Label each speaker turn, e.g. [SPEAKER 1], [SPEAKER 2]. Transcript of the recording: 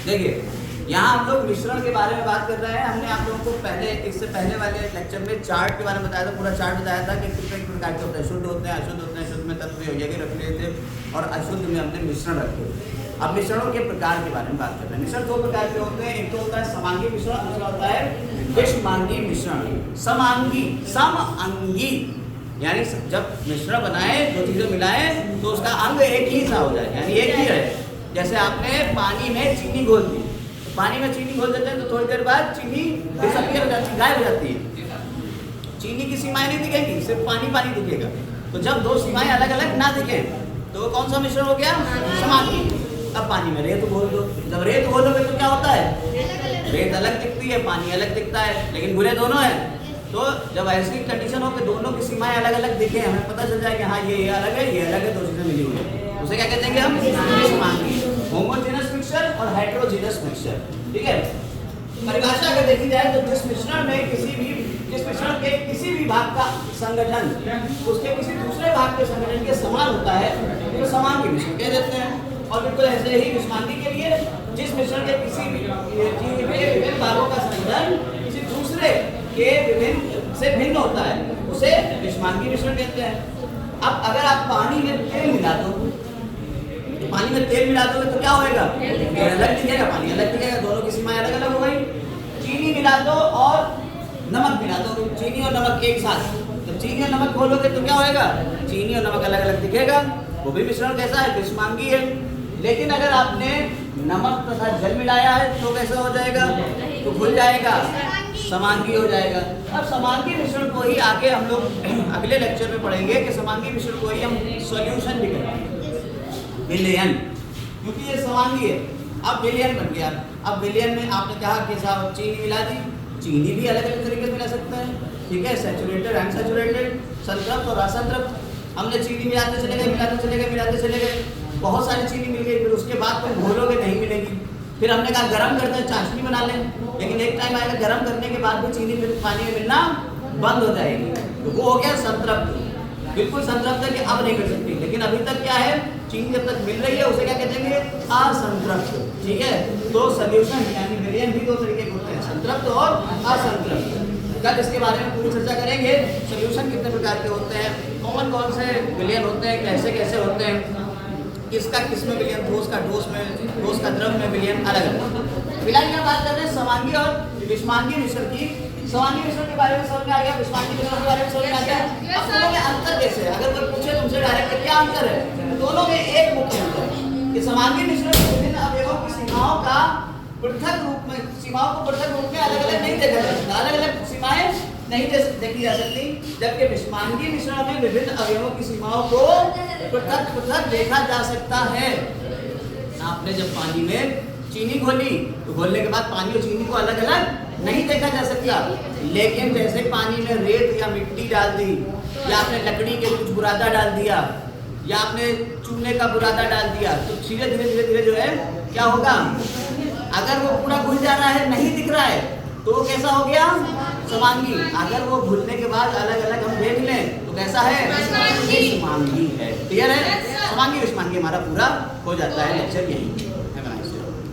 [SPEAKER 1] देखिए यहाँ हम लोग मिश्रण के बारे में बात कर रहे हैं। हमने आप लोगों को पहले इससे पहले वाले लेक्चर में चार्ट के बारे में बताया था, पूरा चार्ट बताया था कि कितने प्रकार के होते हैं, शुद्ध होते हैं, अशुद्ध होते हैं। शुद्ध में तत्व यौगिक रख लिए थे और अशुद्ध में हमने मिश्रण रखे थे। अब मिश्रणों के प्रकार के बारे में बात कर रहे हैं। मिश्रण दो प्रकार के होते हैं, एक तो होता है समांगी मिश्रण, दूसरा होता है विषमांगी मिश्रण। समांगी समअंगी यानी जब मिश्रण बनाए, दो चीजें मिलाएं तो उसका अंग एक ही सा हो जाए, यानी एक ही रहे। जैसे आपने पानी में चीनी घोल दी, पानी में चीनी घोल देते हैं तो थोड़ी देर बाद चीनी डिसअपीयर हो जाती है, गायब हो जाती है। चीनी की सीमाएं नहीं दिखेंगी, सिर्फ पानी पानी दिखेगा। तो जब दो सीमाएं अलग अलग ना दिखें तो वो कौन सा मिश्रण हो गया? समांगी। अब पानी में रेत घोल दो, जब रेत घोलोगे तो क्या होता है? रेत अलग दिखती है, पानी अलग दिखता है, लेकिन घुले दोनों है। तो जब ऐसी कंडीशन हो कि दोनों की सीमाएं अलग अलग दिखे, हमें पता चल जाए कि हाँ ये अलग है, ये अलग है, दो चीजें मिली हुई है, उसे क्या कहते हैं हम? विषमांगी। होमोजेनस मिक्सचर और हेटेरोजेनस मिक्सचर। ठीक है, परिभाषा अगर देखी जाए तो जिस मिश्रण के किसी भी भाग का संगठन उसके किसी दूसरे भाग के संगठन के समान होता है तो समांगी मिश्रण कह देते हैं। और बिल्कुल ऐसे ही विषमांगी के लिए जिस मिश्रण के किसी भी विभिन्न भागों का संगठन किसी दूसरे के विभिन्न से भिन्न होता है उसे विषमांगी मिश्रण कहते हैं। अब अगर आप पानी में तेल मिला दो, तो पानी में तेल मिला दोगे तो क्या होएगा? अलग दिखेगा, पानी अलग दिखेगा, दोनों की सीमाएं अलग अलग हो गई। चीनी मिला दो और नमक मिला दो, चीनी और नमक एक साथ, तो चीनी और नमक घोलोगे तो क्या होएगा? चीनी और नमक अलग अलग दिखेगा, वो भी मिश्रण कैसा है? विषमांगी है। लेकिन अगर आपने नमक तथा जल मिलाया है तो कैसा हो जाएगा? तो घुल जाएगा, समांगी हो जाएगा। अब समांगी मिश्रण को ही आगे हम लोग अगले लेक्चर में पढ़ेंगे कि समांगी मिश्रण को ही हम सॉल्यूशन भी करेंगे, विलयन, क्योंकि ये समांगी है। अब विलयन बन गया। अब विलयन में आपने कहा कि साहब चीनी मिला दी, चीनी भी अलग अलग तरीके से मिला सकते हैं। ठीक है, सैचुरेटेड, अनसैचुरेटेड, संतृप्त और असंतृप्त। हमने चीनी मिलाते चले गए, बहुत सारी चीनी मिल गई, फिर उसके बाद तुम घोलोगे नहीं मिलेगी। फिर हमने कहा गर्म करते हैं, चाशनी बना लें, लेकिन एक टाइम आएगा गर्म करने के बाद भी चीनी पानी में मिलना बंद हो जाएगी, तो वो हो गया संतृप्त। बिल्कुल संतृप्त है कि अब नहीं कर सकती, लेकिन अभी तक क्या है? चीनी जब तक मिल रही है उसे क्या कहते हैं? असंतृप्त। ठीक है, तो सॉल्यूशन यानी विलयन भी दो तरीके के होते हैं, संतृप्त और असंतृप्त। कल इसके बारे में पूरी चर्चा करेंगे। सॉल्यूशन कितने प्रकार के होते हैं, कौन से विलयन होते हैं, कैसे कैसे होते हैं, किसका किसमें विलयन, ठोस का ठोस में, ठोस का द्रव में विलयन अलग अलग। फिलहाल यहाँ बात कर रहे हैं समांगी और विषमांगी मिश्रण की। समांगी मिश्रण के बारे में समझ में आ गया, विषमांगी मिश्रण के बारे में समझ में आ गया। अब दोनों में अंतर कैसे है? अगर कोई पूछे तुमसे डायरेक्ट क्या अंतर है, तो दोनों में एक मुख्य अंतर है कि समांगी मिश्रण विभिन्न अवयवों की सीमाओं का पृथक रूप में, सीमाओं को पृथक रूप में अलग अलग नहीं देखा जा सकता, अलग अलग सीमाएं नहीं देखी जा सकती, जबकि विषमांगी मिश्रण में विभिन्न अवयवों की सीमाओं को पृथक पृथक देखा जा सकता है। आपने जब पानी में चीनी घोली तो घोलने के बाद पानी और चीनी को अलग अलग नहीं देखा जा सकता, लेकिन जैसे पानी में रेत या मिट्टी डाल दी, या आपने लकड़ी के कुछ बुरादा डाल दिया, या आपने चूने का बुरादा डाल दिया, तो धीरे धीरे जो है क्या होगा? अगर वो पूरा घुल जा रहा है, नहीं दिख रहा है, तो वो कैसा हो गया? समांगी। अगर वो घुलने के बाद अलग अलग हम देख लें तो कैसा है? विषमांगी है। क्लियर है? समांगी विषमांगी हमारा पूरा हो जाता है लेक्चर यही।